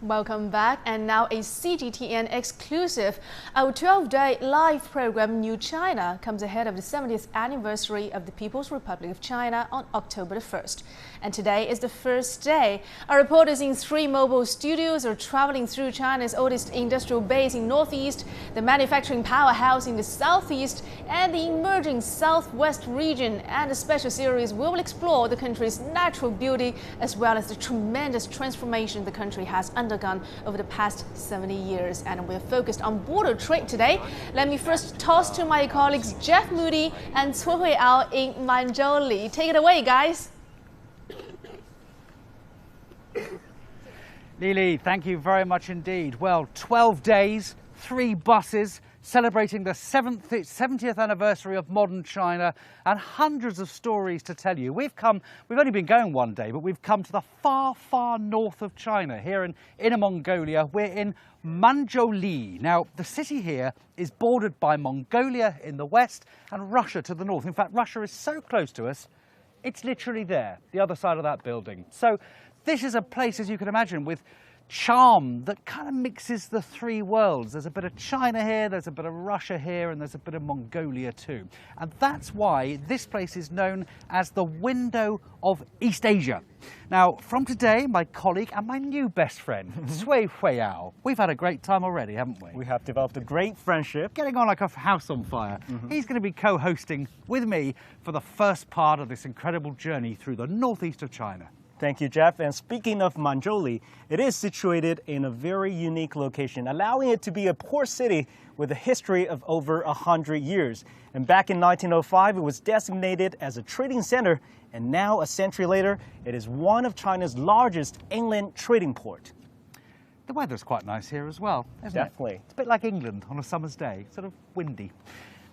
Welcome back, and now a CGTN exclusive. Our 12-day live program New China comes ahead of the 70th anniversary of the People's Republic of China on October the 1st. And today is the first day. Our reporters in 3 mobile studios are traveling through China's oldest industrial base in northeast, the manufacturing powerhouse in the southeast, and the emerging southwest region. And the special series will explore the country's natural beauty as well as the tremendous transformation the country has undergone over the past 70 years. And we're focused on border trade today. Let me first toss to my colleagues Jeff Moody and Cui Hui-ao in Manzhouli. Take it away, guys. Lili, thank you very much indeed. Well, 12 days, 3 buses, celebrating the 70th anniversary of modern China, and hundreds of stories to tell you. We've only been going one day, but we've come to the far, far north of China, here in Inner Mongolia. We're in Manzhouli. Now, the city here is bordered by Mongolia in the west and Russia to the north. In fact, Russia is so close to us, it's literally there, the other side of that building. So this is a place, as you can imagine, with charm that kind of mixes the 3 worlds. There's a bit of China here, there's a bit of Russia here, and there's a bit of Mongolia too. And that's why this place is known as the window of East Asia. Now, from today, my colleague and my new best friend, Cui Hui-ao. We've had a great time already, haven't we? We have developed a great friendship. Getting on like a house on fire. He's going to be co-hosting with me for the first part of this incredible journey through the northeast of China. Thank you, Jeff. And speaking of Manzhouli, it is situated in a very unique location, allowing it to be a port city with a history of over 100 years. And back in 1905, it was designated as a trading center, and now, a century later, it is one of China's largest inland trading port. The weather's quite nice here as well, isn't Definitely. it? It's a bit like England on a summer's day, sort of windy.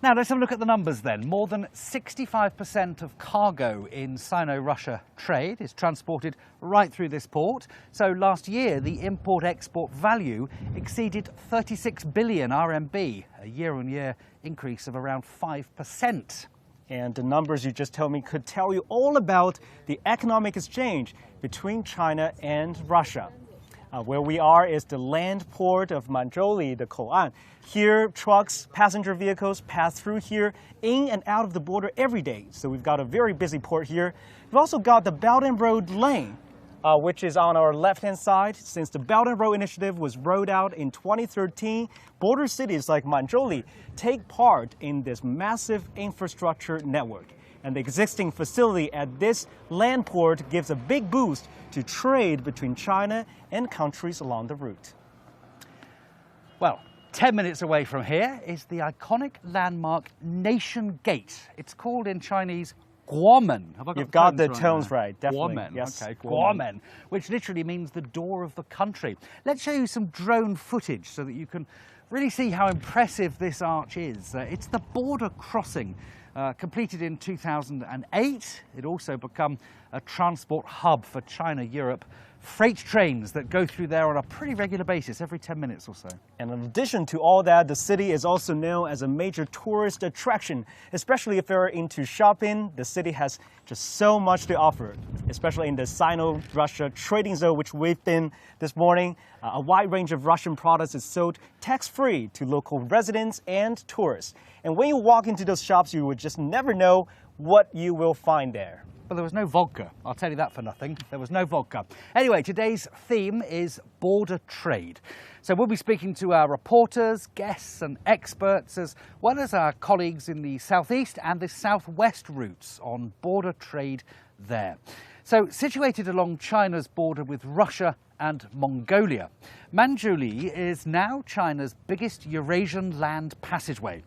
Now, let's have a look at the numbers then. More than 65% of cargo in Sino-Russia trade is transported right through this port. So last year, the import-export value exceeded 36 billion RMB, a year-on-year increase of around 5%. And the numbers you just told me could tell you all about the economic exchange between China and Russia. Where we are is the land port of Manzhouli, the Koan. Here, trucks, passenger vehicles pass through here in and out of the border every day. So we've got a very busy port here. We've also got the Belt and Road Lane, which is on our left-hand side. Since the Belt and Road Initiative was rolled out in 2013, border cities like Manzhouli take part in this massive infrastructure network. And the existing facility at this land port gives a big boost to trade between China and countries along the route. Well, 10 minutes away from here is the iconic landmark Nation Gate. It's called in Chinese Guomen. You've got the tones right, definitely. Guomen, yes. okay, Guomen, which literally means the door of the country. Let's show you some drone footage so that you can really see how impressive this arch is. It's the border crossing. Completed in 2008, it also become a transport hub for China-Europe freight trains that go through there on a pretty regular basis, every 10 minutes or so. And in addition to all that, the city is also known as a major tourist attraction. Especially if you're into shopping, the city has just so much to offer, especially in the Sino-Russia trading zone, which we've been this morning. A wide range of Russian products is sold tax-free to local residents and tourists. And when you walk into those shops, you would just never know what you will find there. Well, there was no vodka. I'll tell you that for nothing. There was no vodka. Anyway, today's theme is border trade. So we'll be speaking to our reporters, guests and experts, as well as our colleagues in the southeast and the southwest routes on border trade there. So situated along China's border with Russia and Mongolia, Manzhouli is now China's biggest Eurasian land passageway.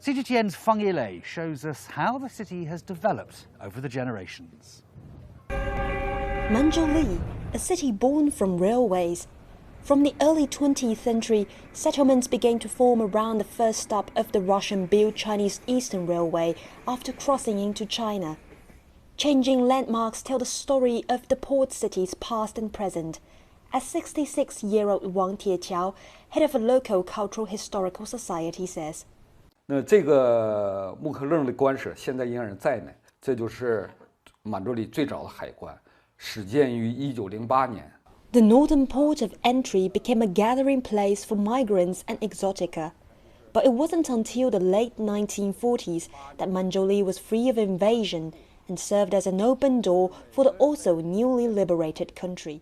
CGTN's Feng Yilei shows us how the city has developed over the generations. Manzhouli, a city born from railways. From the early 20th century, settlements began to form around the first stop of the Russian-built Chinese Eastern Railway after crossing into China. Changing landmarks tell the story of the port city's past and present. As 66-year-old Wang Tietqiao, head of a local cultural historical society, says. 那这个木克楞的官舍现在仍然在呢，这就是满洲里最早的海关，始建于1908年。The northern port of entry became a gathering place for migrants and exotica. But it wasn't until the late 1940s that Manzhouli was free of invasion and served as an open door for the also newly liberated country.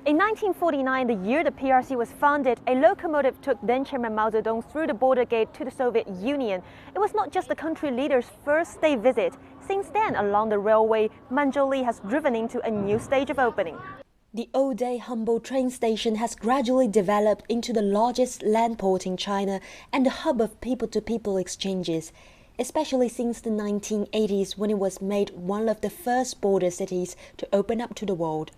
In 1949, the year the PRC was founded, a locomotive took then-Chairman Mao Zedong through the border gate to the Soviet Union. It was not just the country leader's first state visit. Since then, along the railway, Manzhouli has driven into a new stage of opening. The all-day humble train station has gradually developed into the largest land port in China and a hub of people-to-people exchanges, especially since the 1980s when it was made one of the first border cities to open up to the world.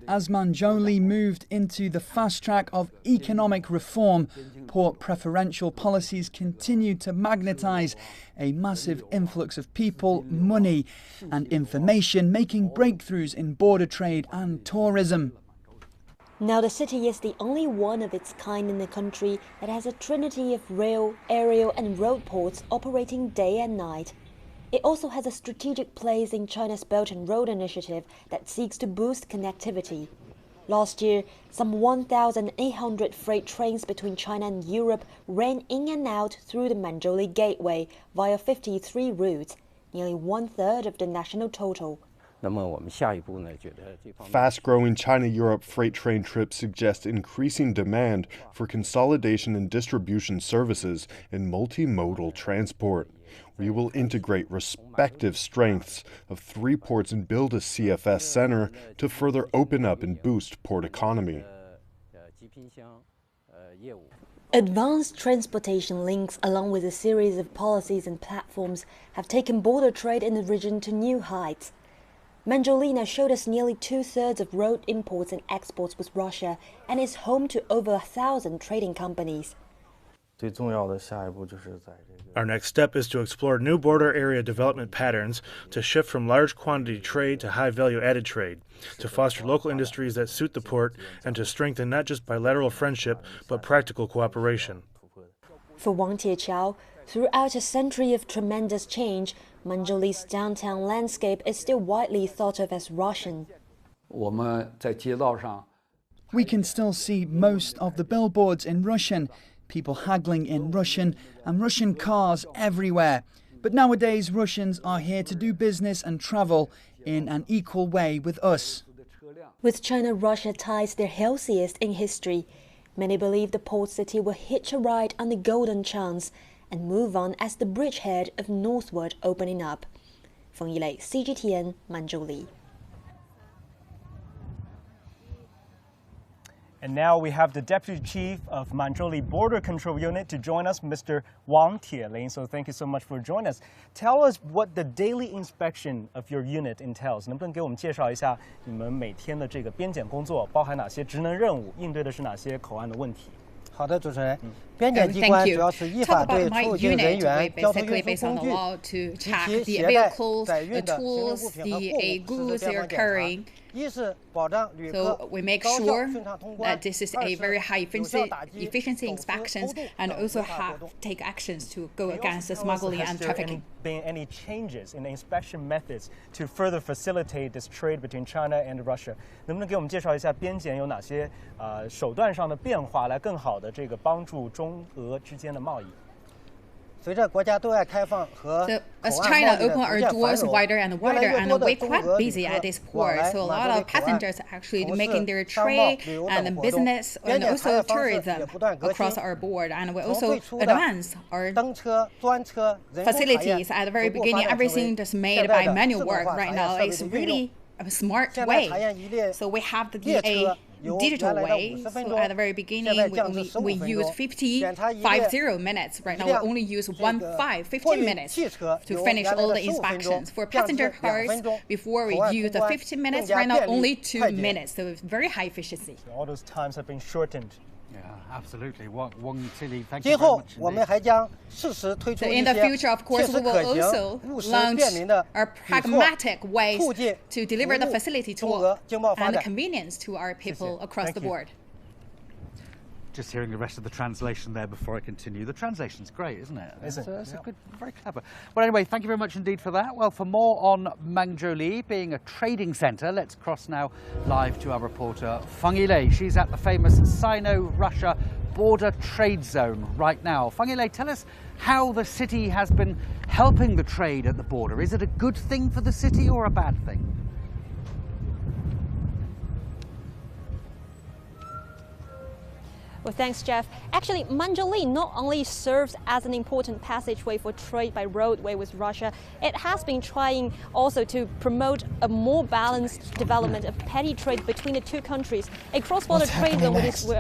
As Manzhouli moved into the fast track of economic reform, port preferential policies continued to magnetize a massive influx of people, money and information, making breakthroughs in border trade and tourism. Now the city is the only one of its kind in the country that has a trinity of rail, aerial and road ports operating day and night. It also has a strategic place in China's Belt and Road Initiative that seeks to boost connectivity. Last year, some 1,800 freight trains between China and Europe ran in and out through the Manzhouli Gateway via 53 routes, nearly one-third of the national total. Fast-growing China-Europe freight train trips suggest increasing demand for consolidation and distribution services in multimodal transport. We will integrate respective strengths of three ports and build a CFS center to further open up and boost port economy. Advanced transportation links, along with a series of policies and platforms, have taken border trade in the region to new heights. Manzhouli showed us nearly two-thirds of road imports and exports with Russia and is home to over 1,000 trading companies. Our next step is to explore new border area development patterns to shift from large quantity trade to high value added trade, to foster local industries that suit the port, and to strengthen not just bilateral friendship but practical cooperation. For Wang Tieqiao, throughout a century of tremendous change, Manzhouli's downtown landscape is still widely thought of as Russian. We can still see most of the billboards in Russian, people haggling in Russian, and Russian cars everywhere. But nowadays, Russians are here to do business and travel in an equal way with us. With China-Russia ties their healthiest in history, many believe the port city will hitch a ride on the golden chance and move on as the bridgehead of northward opening up. Feng Yilei, CGTN, Manzhouli. And now we have the Deputy Chief of Manzhouli Border Control Unit to join us, Mr. Wang Tieling. So thank you so much for joining us. Tell us what the daily inspection of your unit entails. 能不能给我们介绍一下你们每天的这个边检工作包含哪些职能任务，应对的是哪些口岸的问题？好的，主持人。边检机关主要是依法对出入境人员、交通运输工具及其携带载运的行人物品和货物实施边防检查。So we make sure that this is a very high efficiency inspections and also take actions to go against the smuggling and trafficking. Been any changes in the inspection methods to further facilitate this trade between China and Russia？ 能不能给我们介绍一下边检有哪些手段上的变化，来更好的这个帮助中俄之间的贸易？ So as China open our doors wider and wider, and we're quite busy at this port, so a lot of passengers are actually making their trade and business and also tourism across our board, and we also advance our facilities at the very beginning. Everything just made by manual work right now. It's really a smart way. So we have the digital way. So at the very beginning, we use 50 minutes. Right now, we only use 15 minutes to finish all the inspections. For passenger cars, before we use the 15 minutes, right now only 2 minutes. So it's very high efficiency. So all those times have been shortened. Yeah, absolutely. Wang Tili, thank you very much. So in the future, of course, we will also launch our pragmatic ways to deliver the facility to and the convenience to our people across the board. Just hearing the rest of the translation there before I continue. The translation's great, isn't it? It's a good, very clever. Well, anyway, thank you very much indeed for that. Well, for more on Manzhouli being a trading centre, let's cross now live to our reporter Feng Yilei. She's at the famous Sino-Russia border trade zone right now. Feng Yilei, tell us how the city has been helping the trade at the border. Is it a good thing for the city or a bad thing? Well, thanks, Jeff. Actually, Manzhouli not only serves as an important passageway for trade by roadway with Russia, it has been trying also to promote a more balanced development of petty trade between the two countries. A cross-border trade zone,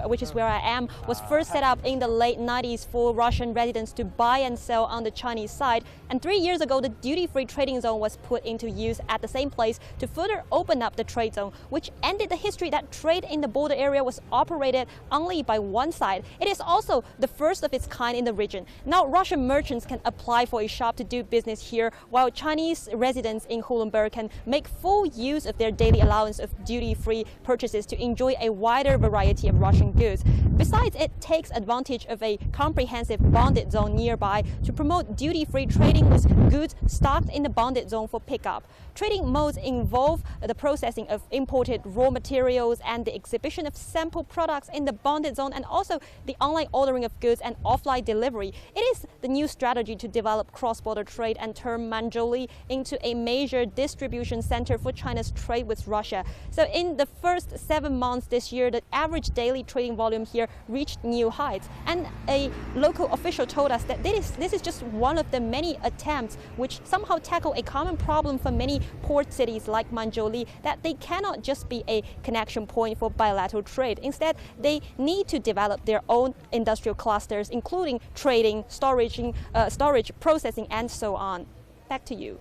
which is where I am, was first set up in the late 90s for Russian residents to buy and sell on the Chinese side. And 3 years ago, the duty-free trading zone was put into use at the same place to further open up the trade zone, which ended the history that trade in the border area was operated only by one side. It is also the first of its kind in the region. Now Russian merchants can apply for a shop to do business here, while Chinese residents in Hulunbuir can make full use of their daily allowance of duty-free purchases to enjoy a wider variety of Russian goods. Besides, it takes advantage of a comprehensive bonded zone nearby to promote duty-free trading with goods stocked in the bonded zone for pickup. Trading modes involve the processing of imported raw materials and the exhibition of sample products in the bonded zone, and also the online ordering of goods and offline delivery. It is the new strategy to develop cross-border trade and turn Manzhouli into a major distribution center for China's trade with Russia. So in the first 7 months this year, the average daily trading volume here reached new heights. And a local official told us that this is just one of the many attempts which somehow tackle a common problem for many port cities like Manzhouli, that they cannot just be a connection point for bilateral trade. Instead, they need to develop their own industrial clusters, including trading, storage, processing, and so on. Back to you.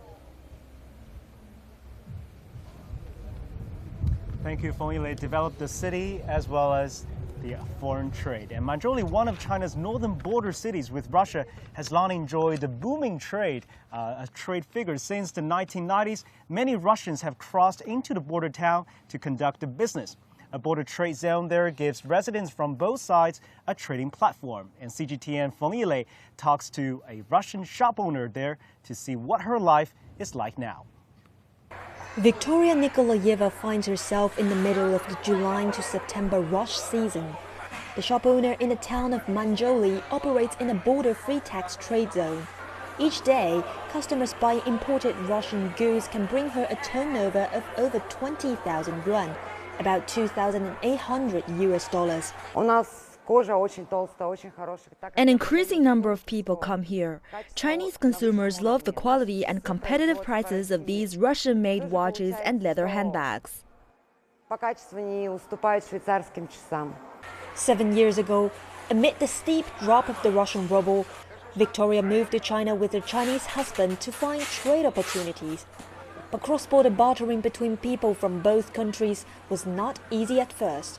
Thank you, Feng Yilei. Develop the city as well as the foreign trade. And Manzhouli, one of China's northern border cities with Russia, has long enjoyed a booming trade figure since the 1990s. Many Russians have crossed into the border town to conduct a business. A border trade zone there gives residents from both sides a trading platform. And CGTN Feng Yilei talks to a Russian shop owner there to see what her life is like now. Victoria Nikolaeva finds herself in the middle of the July to September rush season. The shop owner in the town of Manzhouli operates in a border-free tax trade zone. Each day, customers buying imported Russian goods can bring her a turnover of over 20,000 yuan, about $2,800 US. An increasing number of people come here. Chinese consumers love the quality and competitive prices of these Russian-made watches and leather handbags. 7 years ago, amid the steep drop of the Russian ruble, Victoria moved to China with her Chinese husband to find trade opportunities. But cross-border bartering between people from both countries was not easy at first.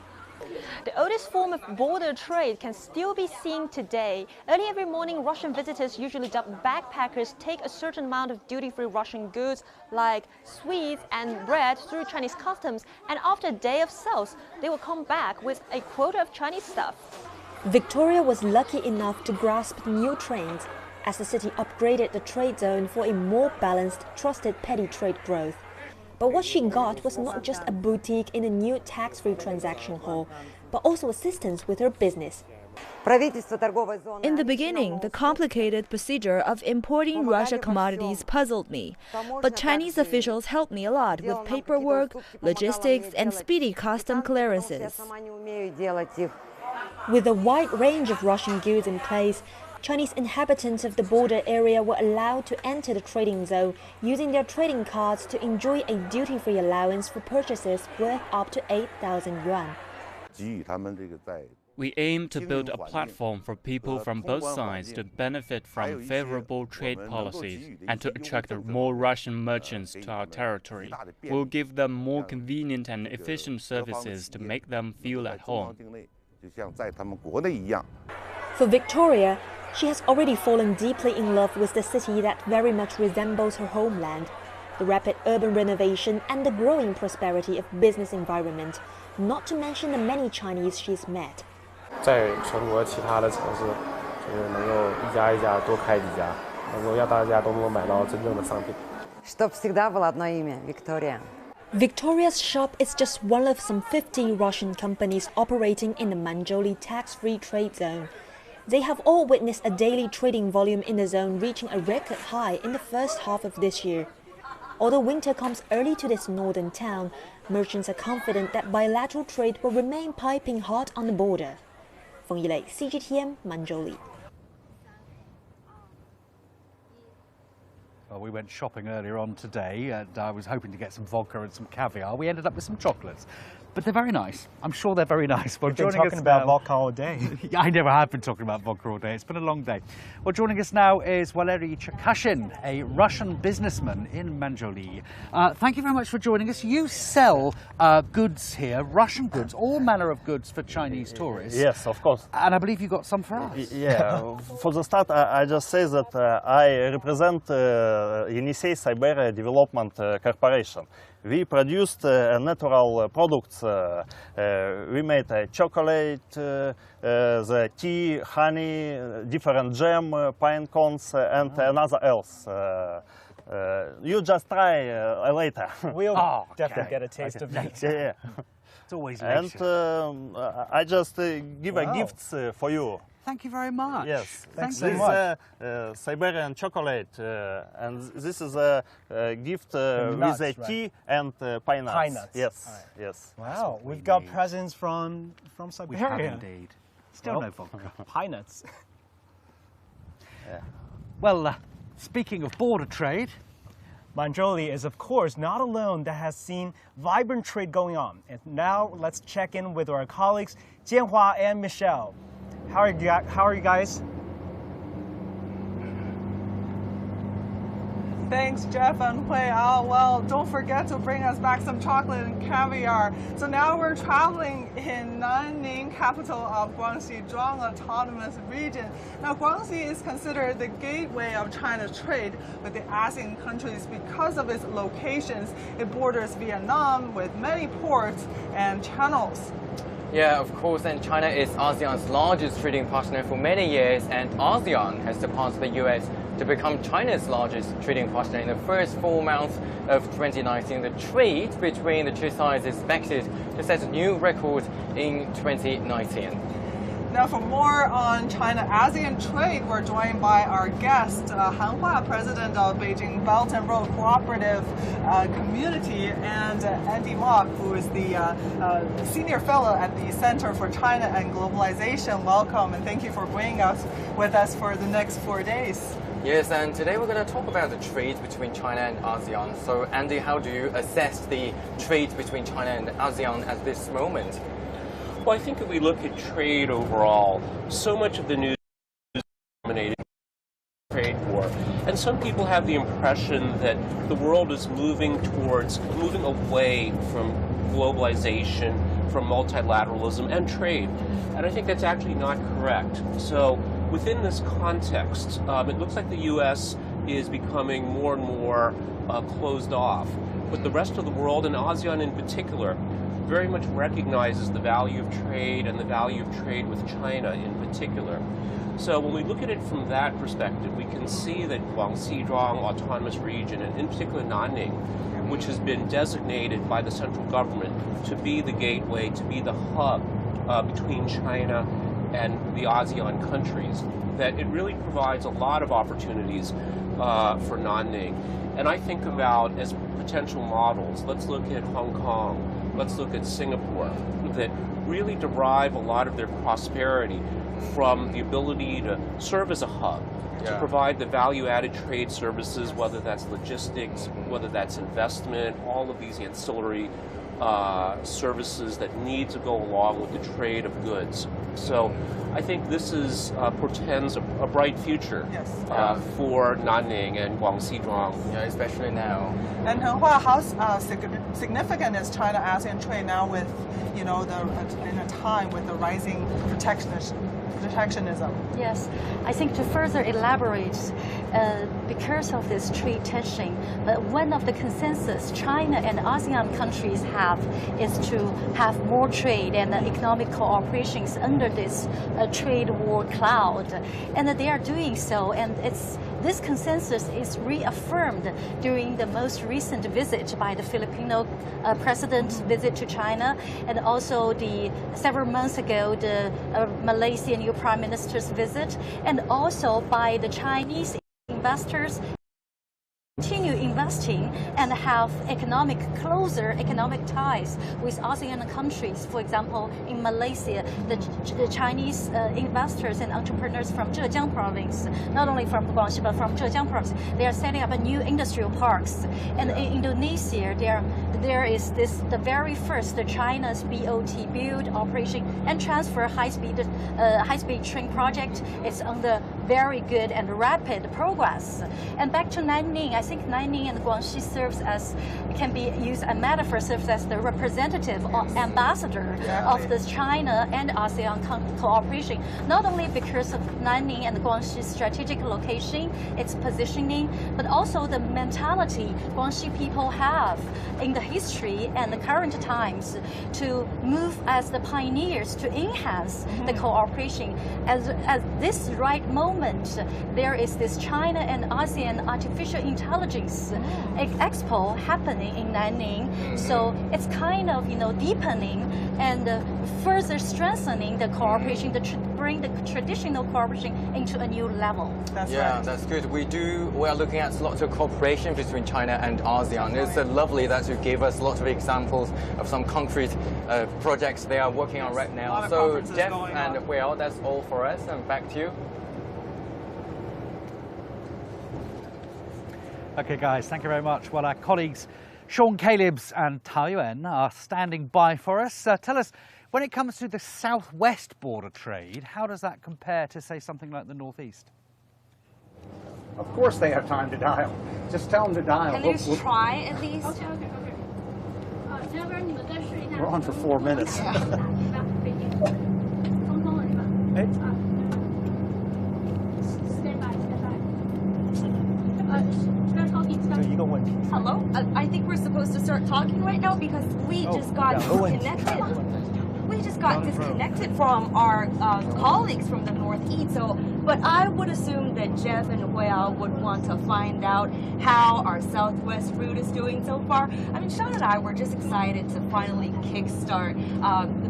The oldest form of border trade can still be seen today. Early every morning, Russian visitors, usually dubbed backpackers, take a certain amount of duty-free Russian goods like sweets and bread through Chinese customs, and after a day of sales, they will come back with a quota of Chinese stuff. Victoria was lucky enough to grasp new trends as the city upgraded the trade zone for a more balanced, trusted petty trade growth. But what she got was not just a boutique in a new tax-free transaction hall, but also assistance with her business. In the beginning, the complicated procedure of importing Russian commodities puzzled me, but Chinese officials helped me a lot with paperwork, logistics, and speedy custom clearances. With a wide range of Russian goods in place, Chinese inhabitants of the border area were allowed to enter the trading zone using their trading cards to enjoy a duty-free allowance for purchases worth up to 8,000 yuan. We aim to build a platform for people from both sides to benefit from favorable trade policies and to attract more Russian merchants to our territory. We'll give them more convenient and efficient services to make them feel at home. For Victoria, she has already fallen deeply in love with the city that very much resembles her homeland. The rapid urban renovation and the growing prosperity of business environment, not to mention the many Chinese she's met. 在全国其他的城市，就是能够一家一家多开几家，能够让大家都能够买到真正的商品。Чтоб всегда было одно имя – Victoria. Victoria's shop is just one of some 50 Russian companies operating in the Manzhouli tax-free trade zone. They have all witnessed a daily trading volume in the zone reaching a record high in the first half of this year. Although winter comes early to this northern town, merchants are confident that bilateral trade will remain piping hot on the border. Feng Yilei, CGTN, Manzhouli. Well, we went shopping earlier on today and I was hoping to get some vodka and some caviar. We ended up with some chocolates. But they're very nice. I'm sure they're very nice. Well, We've been talking about vodka all day. I never have been talking about vodka all day. It's been a long day. Well, joining us now is Valery Cherkashin, a Russian businessman in Manzhouli. Thank you very much for joining us. You sell goods here, Russian goods, all manner of goods for Chinese tourists. Yes, of course. And I believe you've got some for us. Yeah. For the start, I just say that I represent Yenisei Siberia Development Corporation. We produced natural products. We made chocolate, the tea, honey, different jam, pine cones, and another else. You just try later. We'll definitely get a taste of it. Yeah. It's always nice. And I just give a gift for you. Thank you very much. Yes, thanks so much. This is Siberian chocolate, and this is a gift with a tea and pine nuts. Pine nuts. Yes, right. yes. Wow, we've got presents from Siberia. We have indeed. Still no vodka. Pine nuts. Yeah. Well, speaking of border trade, Manzhouli is, of course, not alone that has seen vibrant trade going on. And now let's check in with our colleagues, Jianhua and Michelle. How are you guys? Thanks, Jeff and Hui. Well, don't forget to bring us back some chocolate and caviar. So now we're traveling in Nanning, capital of Guangxi Zhuang Autonomous Region. Now, Guangxi is considered the gateway of China's trade with the ASEAN countries because of its locations. It borders Vietnam with many ports and channels. Yeah, of course, and China is ASEAN's largest trading partner for many years, and ASEAN has surpassed the US to become China's largest trading partner in the first 4 months of 2019. The trade between the two sides is expected to set a new record in 2019. Now, for more on China-ASEAN trade, we're joined by our guest, Han Hua, president of Beijing Belt and Road Cooperative Community, and Andy Mock, who is the senior fellow at the Center for China and Globalization. Welcome, and thank you for being with us for the next 4 days. Yes, and today we're going to talk about the trade between China and ASEAN. So, Andy, how do you assess the trade between China and ASEAN at this moment? Well, I think if we look at trade overall, so much of the news is dominated by trade war. And some people have the impression that the world is moving away from globalization, from multilateralism and trade. And I think that's actually not correct. So within this context, it looks like the U.S. is becoming more and more closed off. But the rest of the world, and ASEAN in particular, very much recognizes the value of trade and the value of trade with China in particular. So when we look at it from that perspective, we can see that Guangxi Zhuang Autonomous Region, and in particular Nanning, which has been designated by the central government to be the gateway, to be the hub between China and the ASEAN countries, that it really provides a lot of opportunities for Nanning. And I think about as potential models, let's look at Hong Kong, let's look at Singapore, that really derive a lot of their prosperity from the ability to serve as a hub, to provide the value-added trade services, whether that's logistics, whether that's investment, all of these ancillary services that need to go along with the trade of goods. So I think this is portends a bright future for Nanning and Guangxi Zhuang. Yeah, especially now. And Hua, how significant is China-ASEAN trade now with, in a time with the rising protectionism protectionism. Yes, I think to further elaborate, because of this trade tension, one of the consensus China and ASEAN countries have is to have more trade and economic cooperations under this trade war cloud, and they are doing so, and this consensus is reaffirmed during the most recent visit by the Filipino president's visit to China, and also several months ago the Malaysian new Prime Minister's visit, and also by the Chinese investors continue investing and have closer economic ties with ASEAN countries. For example, in Malaysia, the Chinese investors and entrepreneurs from Zhejiang province, not only from Guangxi but from Zhejiang province, they are setting up new industrial parks. And in Indonesia, there is the very first China's BOT build, operation and transfer high-speed train project. It's under very good and rapid progress. And back to Nanning, I think Nanning and Guangxi can be used as a metaphor, serves as the representative or ambassador of this China and ASEAN cooperation, not only because of Nanning and Guangxi's strategic location, its positioning, but also the mentality Guangxi people have in the history and the current times to move as the pioneers to enhance the cooperation. At this right moment, there is this China and ASEAN Artificial Intelligence Expo happening in Nanning. So it's kind of, deepening and further strengthening the cooperation, bring the traditional cooperation into a new level. That's good. We are looking at lots of cooperation between China and ASEAN. It's lovely that you gave us lots of examples of some concrete projects they are working on right now. So Jeff and Huiyao, that's all for us, and back to you. Okay, guys, thank you very much. Well, our colleagues Sean Calebs and Tao Yuan are standing by for us. Tell us, when it comes to the southwest border trade, how does that compare to, say, something like the northeast? Of course they have time to dial. Just tell them to dial. Can you try at least? Okay. We're on for 4 minutes. Hello? I think we're supposed to start talking right now because we just got disconnected. We just got disconnected from our colleagues from the Northeast. But I would assume that Jeff and Huiyao would want to find out how our Southwest route is doing so far. I mean, Sean and I were just excited to finally kickstart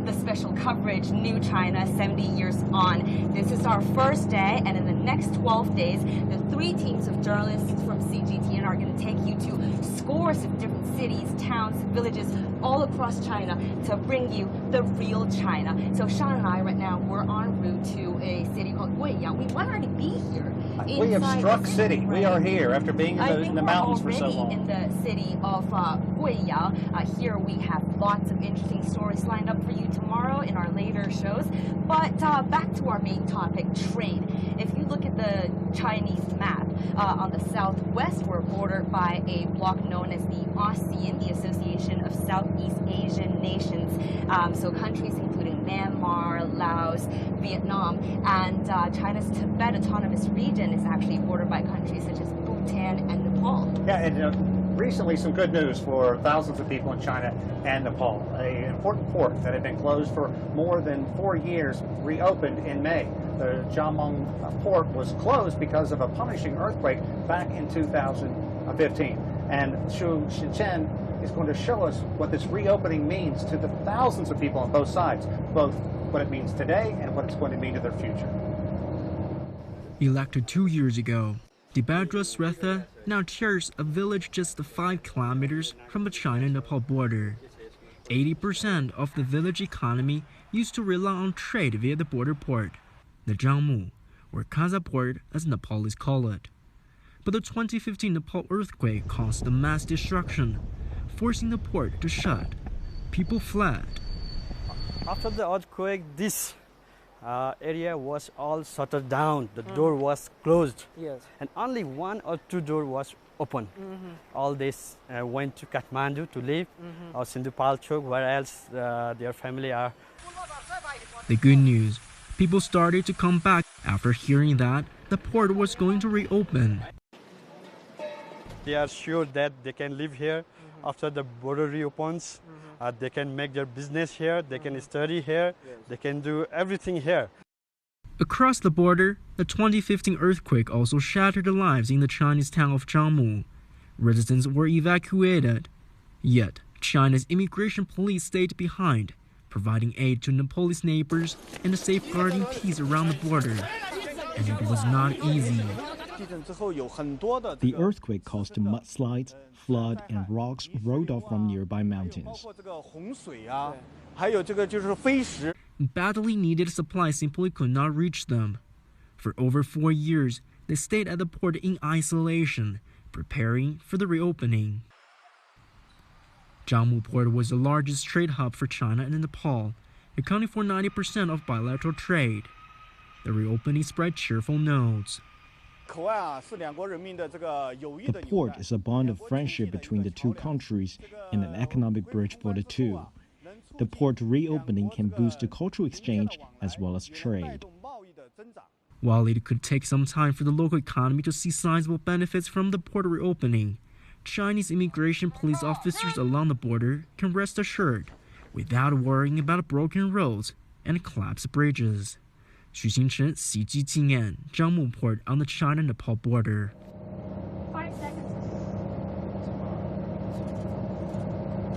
the special coverage, New China 70 Years On. This is our first day, and in the next 12 days, the 3 teams of journalists from CGTN are going to take you to scores of different cities, towns, villages, all across China to bring you the real China. So Sean and I right now, we're en route to a city called Guiyang. We might already be here. We have struck city. Right? We are here after being in the mountains for so long. In the city of Guiyang. Here we have lots of interesting stories lined up for you tomorrow in our later shows. But back to our main topic, trade. If you look at the Chinese map, on the southwest, we're bordered by a bloc known as the ASEAN, the Association of Southeast Asian Nations. So countries including Myanmar, Laos, Vietnam, and China's Tibet Autonomous Region is actually bordered by countries such as Bhutan and Nepal. Yeah, and recently some good news for thousands of people in China and Nepal. An important port that had been closed for more than 4 years reopened in May. The Jiameng port was closed because of a punishing earthquake back in 2015. And Xu Xichen is going to show us what this reopening means to the thousands of people on both sides, both what it means today and what it's going to mean to their future. Elected 2 years ago, the Badras Retha now chairs a village just 5 kilometers from the China-Nepal border. 80% of the village economy used to rely on trade via the border port, the Jiangmu, or Kaza Port as Nepalis call it. But the 2015 Nepal earthquake caused a mass destruction, forcing the port to shut. People fled. After the earthquake, this area was all shuttered down. The door was closed. Yes. And only 1 or 2 doors was open. All this went to Kathmandu to live, or Sindhu Palchok, where else their family are. The good news, People started to come back after hearing that the port was going to reopen. They are sure that they can live here after the border reopens. They can make their business here, they can study here, they can do everything here. Across the border, the 2015 earthquake also shattered the lives in the Chinese town of Zhangmu. Residents were evacuated. Yet, China's immigration police stayed behind, providing aid to Nepalese neighbors and safeguarding peace around the border. And it was not easy. The earthquake caused mudslides, flood, and rocks rolled off from nearby mountains. Badly needed supplies simply could not reach them. For over 4 years, they stayed at the port in isolation, preparing for the reopening. Zhangmu Port was the largest trade hub for China and Nepal, accounting for 90% of bilateral trade. The reopening spread cheerful notes. The port is a bond of friendship between the two countries and an economic bridge for the two. The port reopening can boost the cultural exchange as well as trade. While it could take some time for the local economy to see sizable benefits from the port reopening, Chinese immigration police officers along the border can rest assured without worrying about broken roads and collapsed bridges. Xu Xingchen, CG Jing'an, Zhangmu Port on the China-Nepal border. 5 seconds.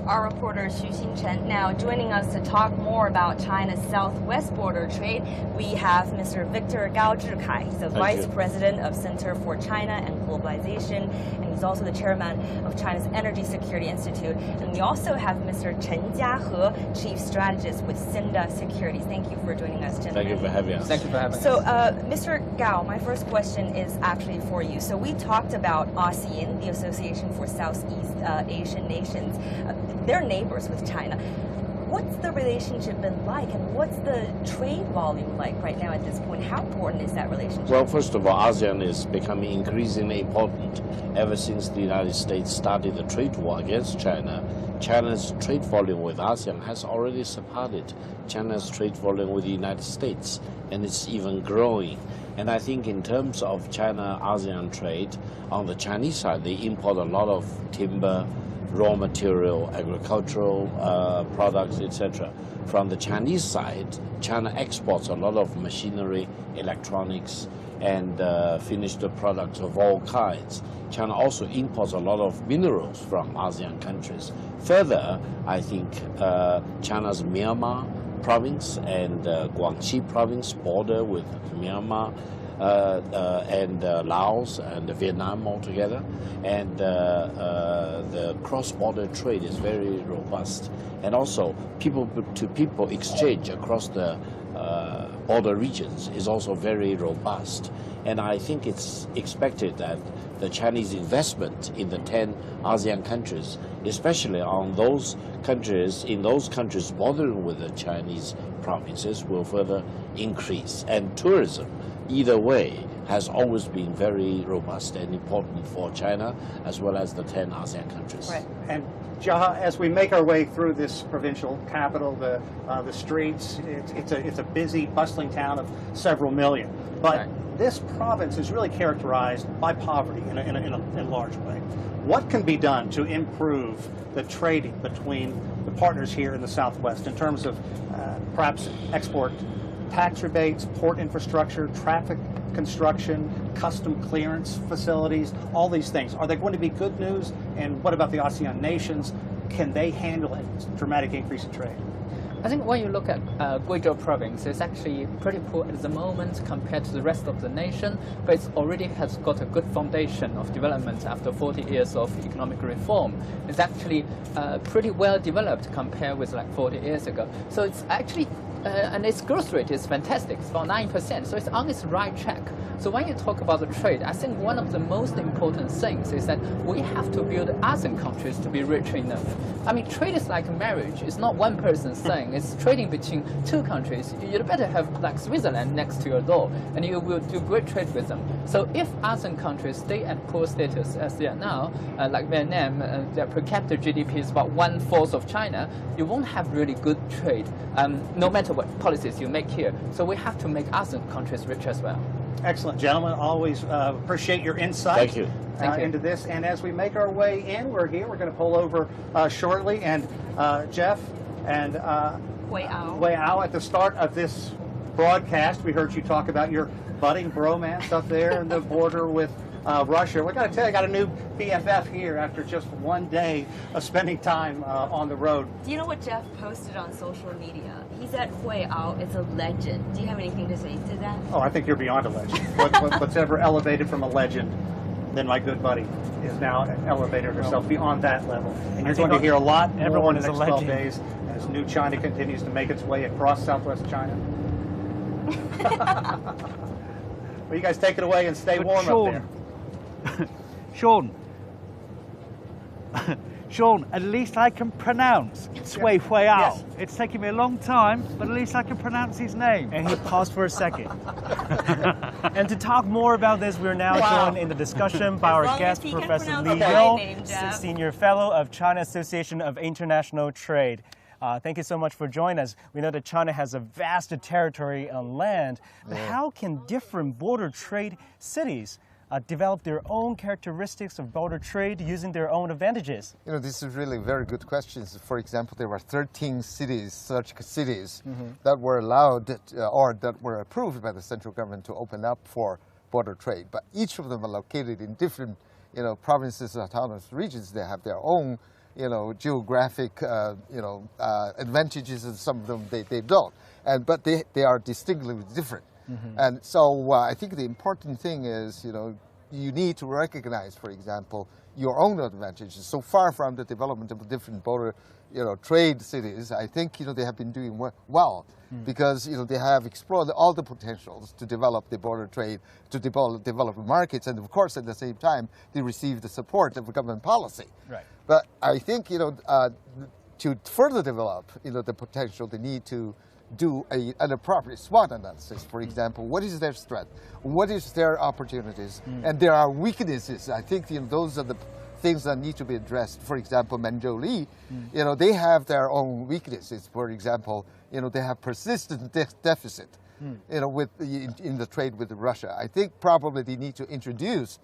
Our reporter Xu Xingchen now joining us to talk more about China's southwest border trade. We have Mr. Victor Gao Zhikai. He's the Vice President of Center for China and Globalization, and he's also the chairman of China's Energy Security Institute. And we also have Mr. Chen Jiahe, Chief Strategist with Cinda Securities. Thank you for joining us, gentlemen. Thank you for having us. Thank you for having us. So, Mr. Gao, my first question is actually for you. So we talked about ASEAN, the Association for Southeast Asian Nations. They're neighbors with China. What's the relationship been like, and what's the trade volume like right now at this point? How important is that relationship? Well, first of all, ASEAN is becoming increasingly important ever since the United States started the trade war against China. China's trade volume with ASEAN has already surpassed China's trade volume with the United States, and it's even growing. And I think in terms of China-ASEAN trade, on the Chinese side, they import a lot of timber, raw material, agricultural products, etc. From the Chinese side, China exports a lot of machinery, electronics, and finished products of all kinds. China also imports a lot of minerals from ASEAN countries. Further, I think China's Myanmar province and Guangxi province border with Myanmar and Laos and Vietnam altogether, and the cross-border trade is very robust, and also people-to-people exchange across the border regions is also very robust. And I think it's expected that the Chinese investment in the 10 ASEAN countries, especially on those countries, in those countries bordering with the Chinese provinces, will further increase. And tourism, either way, has always been very robust and important for China as well as the 10 ASEAN countries. Right. And Jiahe, as we make our way through this provincial capital, the streets, it's a busy, bustling town of several million. But this province is really characterized by poverty in a large way. What can be done to improve the trading between the partners here in the Southwest in terms of perhaps export tax rebates, port infrastructure, traffic construction, custom clearance facilities, all these things? Are they going to be good news? And what about the ASEAN nations? Can they handle a dramatic increase in trade? I think when you look at Guizhou province, it's actually pretty poor at the moment compared to the rest of the nation, but it already has got a good foundation of development after 40 years of economic reform. It's actually pretty well developed compared with like 40 years ago. So it's actually and its growth rate is fantastic. It's about 9%, so it's on its right track. So when you talk about the trade, I think one of the most important important things is that we have to build ASEAN countries to be rich enough. I mean, trade is like marriage. It's not one person's thing. It's trading between two countries. You'd better have like Switzerland next to your door, and you will do great trade with them. So if ASEAN countries stay at poor status as they are now, like Vietnam, their per capita GDP is about 1/4 of China, you won't have really good trade, no matter what policies you make here. So we have to make ASEAN countries rich as well. Excellent, gentlemen. Always appreciate your insight. Thank you. Into this. And as we make our way in, we're going to pull over shortly. And Jeff and Wei Ao, at the start of this broadcast, we heard you talk about your budding bromance up there in the border with Russia. We got to tell you, I got a new BFF here after just one day of spending time on the road. Do you know what Jeff posted on social media? He said Wei Ao is a legend. Do you have anything to say to that? Oh, I think you're beyond a legend. What's ever elevated from a legend than my good buddy is now elevated herself beyond that level. And you're going to hear a lot more in the next 12 days as New China continues to make its way across Southwest China. Well, you guys take it away and stay warm up there. Sean, at least I can pronounce Wei Ao. Yes. It's taken me a long time, but at least I can pronounce his name. And he paused for a second. And to talk more about this, we're now joined in the discussion by our guest, Professor Li Liu, Senior Fellow of China Association of International Trade. Thank you so much for joining us. We know that China has a vast territory on land, but how can different border trade cities develop their own characteristics of border trade using their own advantages? You know, this is really very good questions. For example, there were 13 cities, such cities, that were allowed or that were approved by the central government to open up for border trade. But each of them are located in different, provinces, autonomous regions. They have their own, geographic, advantages, and some of them they don't. But they are distinctly different. And so I think the important thing is, you need to recognize, for example, your own advantages. So far from the development of different border, trade cities, I think, they have been doing well because, they have explored all the potentials to develop the border trade, to develop markets. And of course, at the same time, they receive the support of government policy. Right. But I think, to further develop, the potential, they need to do an appropriate SWOT analysis. For example, what is their strength? What is their opportunities? And there are weaknesses. I think those are the things that need to be addressed. For example, Manzhouli, they have their own weaknesses. For example, they have persistent deficit, in the trade with Russia. I think probably they need to introduce,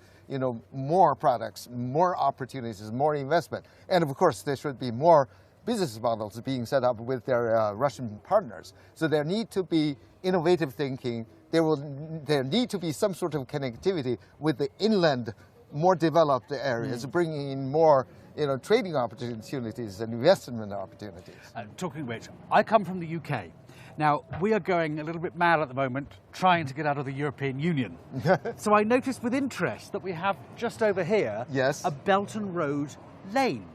more products, more opportunities, more investment, and of course there should be more business models being set up with their Russian partners. So there need to be innovative thinking. There need to be some sort of connectivity with the inland, more developed areas, bringing in more, trading opportunities and investment opportunities. Talking of which, I come from the UK. Now, we are going a little bit mad at the moment, trying to get out of the European Union. So I noticed with interest that we have just over here a Belt and Road lane.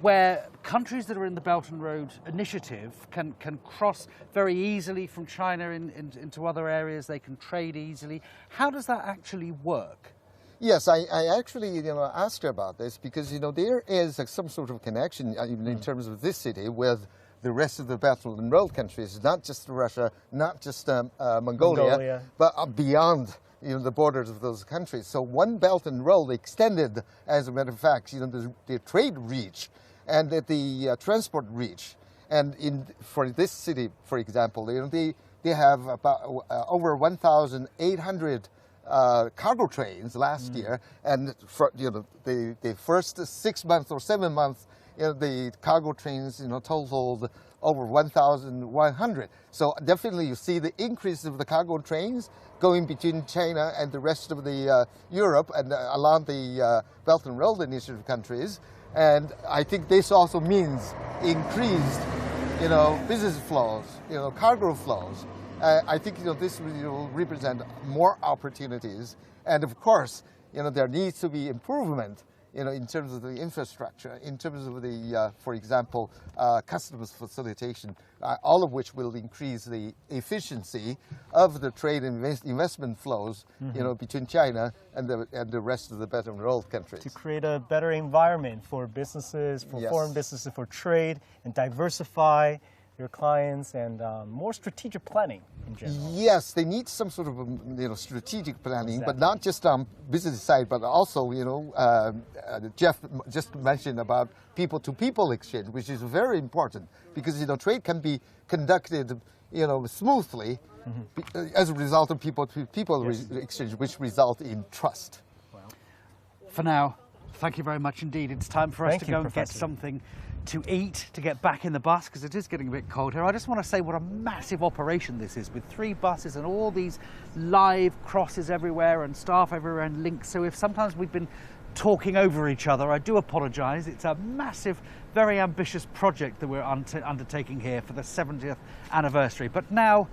Where countries that are in the Belt and Road Initiative can cross very easily from China into other areas. They can trade easily. How does that actually work? Yes, I actually asked her about this because there is some sort of connection even in terms of this city with the rest of the Belt and Road countries, not just Russia, not just Mongolia, but beyond the borders of those countries. So one Belt and Road extended, as a matter of fact, the trade reach and the transport reach. And for this city, for example, they have about over 1,800 cargo trains last year, and for the first 6 months or 7 months, the cargo trains totaled over 1,100. So definitely you see the increase of the cargo trains going between China and the rest of the Europe and along the Belt and Road Initiative countries. And I think this also means increased, business flows, cargo flows. I think this will represent more opportunities. And of course, there needs to be improvement, in terms of the infrastructure, in terms of the, for example, customs facilitation, all of which will increase the efficiency of the trade and investment flows, between China and the rest of the Belt and Road countries. To create a better environment for businesses, for foreign businesses, for trade, and diversify your clients, and more strategic planning in general. Yes, they need some sort of strategic planning, but not just on business side, but also Jeff just mentioned about people-to-people exchange, which is very important because trade can be conducted smoothly as a result of people-to-people exchange, which result in trust. For now, thank you very much indeed. It's time for us to go and get something to eat, to get back in the bus, because it is getting a bit cold here. I just want to say what a massive operation this is, with 3 buses and all these live crosses everywhere and staff everywhere and links. So if sometimes we've been talking over each other, I do apologise. It's a massive, very ambitious project that we're undertaking here for the 70th anniversary. But now,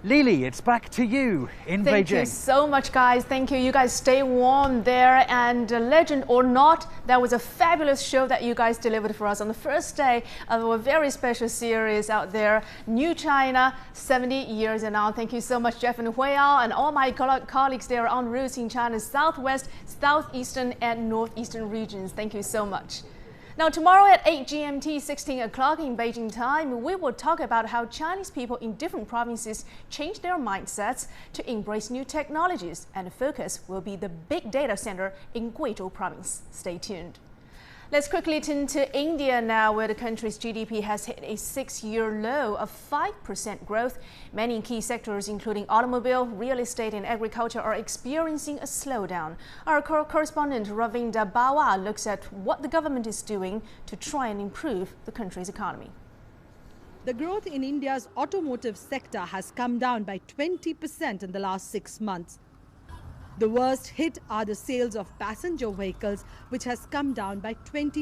Lily, it's back to you in Beijing. Thank you so much, guys. Thank you. You guys stay warm there. And legend or not, that was a fabulous show that you guys delivered for us on the first day of a very special series out there, New China, 70 years and now. Thank you so much, Jeff and Huiyao, and all my colleagues there en route in China's southwest, southeastern, and northeastern regions. Thank you so much. Now, tomorrow at 8 GMT, 16 o'clock in Beijing time, we will talk about how Chinese people in different provinces change their mindsets to embrace new technologies, and the focus will be the big data center in Guizhou province. Stay tuned. Let's quickly turn to India now, where the country's GDP has hit a 6-year low of 5% growth. Many key sectors, including automobile, real estate, and agriculture, are experiencing a slowdown. Our correspondent Ravinda Bawa looks at what the government is doing to try and improve the country's economy. The growth in India's automotive sector has come down by 20% in the last 6 months. The worst hit are the sales of passenger vehicles, which has come down by 20%.